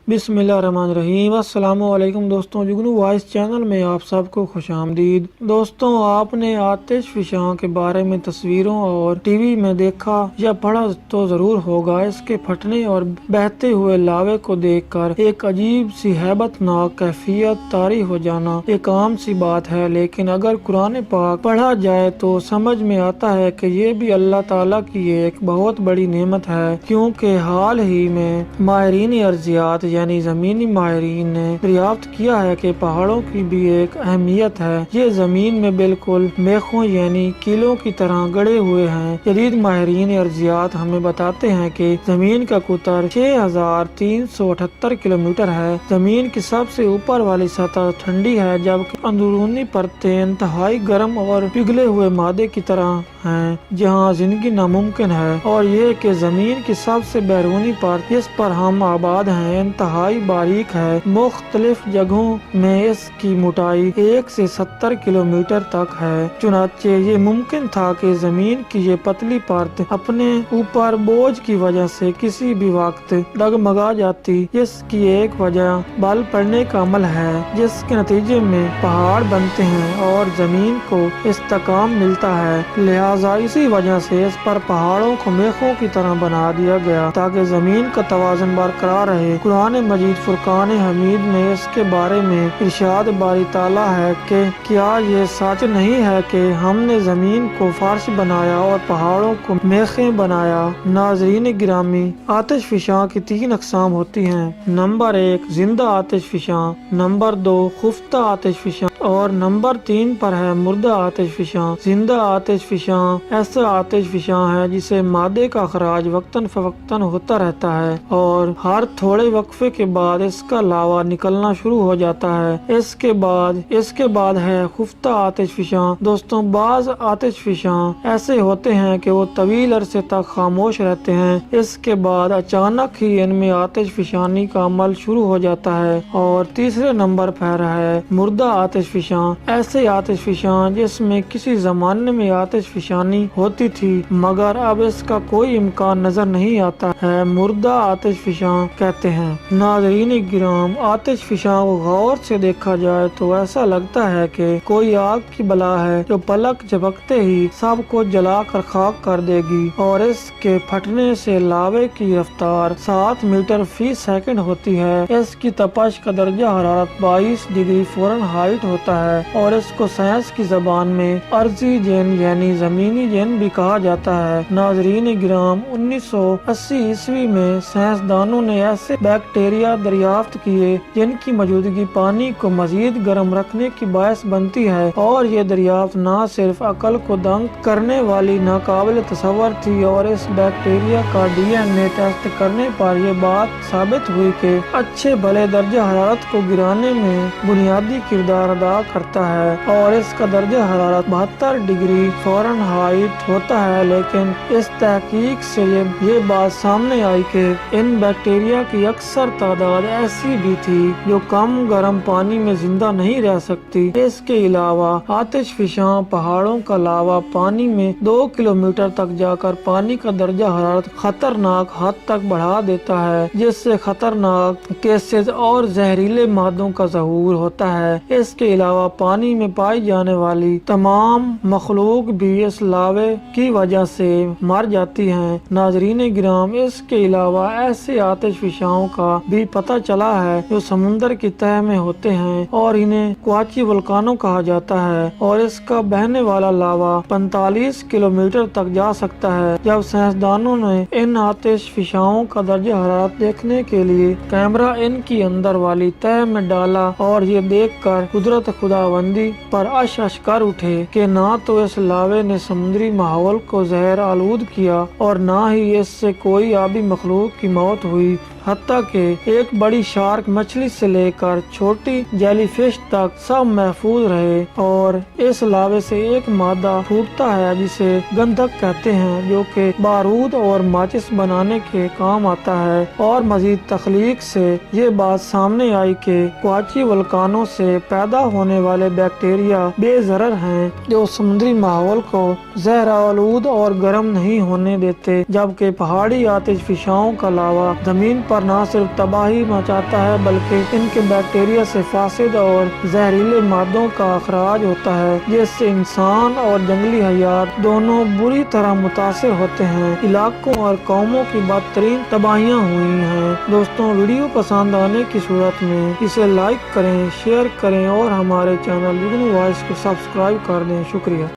बिस्मिल्लाहिर्रहमानिर्रहीम। अस्सलामुअलैकुम दोस्तों, जुगनू वॉइस चैनल में आप सबको खुश आमदीद। दोस्तों, आपने आतिश फिशां के बारे में तस्वीरों और टीवी में देखा या पढ़ा तो ज़रूर होगा। इसके फटने और बहते हुए लावे को देखकर एक अजीब सी हैबतनाक कैफियत तारी हो जाना एक आम सी बात है, लेकिन अगर कुरान पाक पढ़ा जाए तो समझ में आता है कि ये भी अल्लाह ताला की एक बहुत बड़ी नेमत है, क्योंकि हाल ही में माहिरीन अर्जियात यानी जमीनी माहिरीन ने दरियाफ्त किया है कि पहाड़ों की भी एक अहमियत है। ये जमीन में बिल्कुल मेखों यानी कीलों की तरह गड़े हुए हैं। जदीद माहिरीन अर्जियात हमें बताते हैं कि जमीन का कुतर 6378 किलोमीटर है। जमीन की सबसे ऊपर वाली सतह ठंडी है, जबकि अंदरूनी परतें इंतहाई गर्म और पिघले हुए मादे की तरह हैं, जहाँ जिंदगी नामुमकिन है। और ये कि जमीन की सबसे बैरूनी परत जिस पर हम आबाद हैं इंतहाई बारीक है। मुख्तलिफ जगहों में इसकी मोटाई 1 से 70 किलोमीटर तक है। चुनाचे ये मुमकिन था कि जमीन की ये पतली परत अपने ऊपर बोझ की वजह से किसी भी वक्त डगमगा जाती। इसकी एक वजह बल पड़ने का अमल है, जिसके नतीजे में पहाड़ बनते हैं और जमीन को इस्तेकाम मिलता है। लिहाजा इसी वजह से इस पर पहाड़ों को मेखों की तरह बना दिया गया ताकि जमीन का तवाज़ुन बरकरार रहे। कुरान मजीद फुरकान हमीद में इसके बारे में इरशाद बारी ताला है कि क्या ये सच नहीं है कि हमने जमीन को फर्श बनाया और पहाड़ों को मेखें बनाया। नाज़रीन गिरामी, आतिश फिशां की 3 अक़साम होती हैं। नंबर 1 जिंदा आतिश फिशां, नंबर 2 खुफ्ता आतिश फिशां और नंबर 3 पर है मुर्दा आतिश फिशां। जिंदा आतिश फिशां ऐसा आतिश फिशां है जिसे मादे का अखराज वक्तन फवक्तन होता रहता है और हर थोड़े वक्फे के बाद इसका लावा निकलना शुरू हो जाता है। इसके बाद है खुफ्ता आतिश फिशां। दोस्तों, बाज आतिश फिशां ऐसे होते हैं कि वो तवील अरसे तक खामोश रहते हैं। इसके बाद अचानक ही इनमें आतिश फिशानी का अमल शुरू हो जाता है। और तीसरे नंबर पर है मुर्दा आतिश फिशां। ऐसे आतिश फिशां जिसमें किसी जमाने में आतिश फिशानी होती थी मगर अब इसका कोई इम्कान नजर नहीं आता है, मुर्दा आतिश फिशां कहते हैं। नाज़रीन गिराम, आतिश फिशां को गौर से देखा जाए तो ऐसा लगता है कि कोई आग की बला है जो पलक झपकते ही सब को जला कर खाक कर देगी। और इसके फटने से लावे की रफ्तार 7 मीटर फी सेकंड होती है। इसकी तपश का दर्जा हरारत 22 डिग्री फ़ारेनहाइट होता है और इसको साइंस की जबान में अर्जी जेन यानी जमीनी जेन भी कहा जाता है। नाज़रीन गिराम, 1980 ईस्वी में साइंसदानों ने ऐसे बैक्टीरिया दरियाफ्त किए जिनकी मौजूदगी पानी को मजीद गर्म रखने की बायस बनती है। और ये दरियाफ्त न सिर्फ अकल को दंग करने वाली नाकाबिल तसव्वुर थी और इस बैक्टीरिया का DNA टेस्ट करने पर यह बात साबित हुई कि अच्छे भले दर्जा हरारत को गिराने में बुनियादी किरदार अदा करता है और इसका दर्जा हरारत 72 डिग्री फ़ारेनहाइट होता है। लेकिन इस तहकीक से ये बात सामने आई कि इन बैक्टीरिया की अक्सर तादाद ऐसी भी थी जो कम गर्म पानी में जिंदा नहीं रह सकती। इसके अलावा आतिश फिशां पहाड़ों का लावा पानी में 2 किलोमीटर तक जाकर पानी का दर्जा हरारत खतरनाक हद तक बढ़ा देता है, जिससे खतरनाक गैसेज और जहरीले मादों का ज़हूर होता है। इसके अलावा पानी में पाई जाने वाली तमाम मखलूक भी इस लावे की वजह से मर जाती हैं। नाज़रीन गिराम, इसके अलावा ऐसे आतिश फिशाओं का भी पता चला है जो समुंदर की तह में होते हैं और इन्हें क्वाची वल्कानो कहा जाता है और इसका बहने वाला लावा 45 किलोमीटर तक जा सकता है। जब साइंसदानों ने इन आतिश फिशाओं का दर्जा हरारत देखने के लिए कैमरा इनकी अंदर वाली तह में डाला और ये देखकर कुदरत खुदाबंदी पर अश कर उठे कि ना तो इस लावे ने समुद्री माहौल को जहर आलूद किया और ना ही इससे कोई आबी मखलूक की मौत हुई। हत्ता कि एक बड़ी शार्क मछली से लेकर छोटी जेलीफिश तक सब महफूज रहे। और इस लावे से एक मादा फूटता है जिसे गंधक कहते हैं, जो कि बारूद और माचिस बनाने के काम आता है। और मजीद तख्लीक से ये बात सामने आई कि क्वाची वल्कानों से पैदा होने वाले बैक्टीरिया बेजरर हैं जो समुद्री माहौल को जहरालूद और गर्म नहीं होने देते, जबकि पहाड़ी आतिश फिशाओं का लावा जमीन पर पर न सिर्फ तबाही मचाता है बल्कि इनके बैक्टीरिया से फासिद और जहरीले मादों का अखराज होता है, जिससे इंसान और जंगली हयात दोनों बुरी तरह मुतासिर होते हैं। इलाकों और कौमों की बदतरीन तबाहियां हुई हैं। दोस्तों, वीडियो पसंद आने की सूरत में इसे लाइक करें, शेयर करें और हमारे चैनल जुगनू वॉइस को सब्सक्राइब कर दें। शुक्रिया।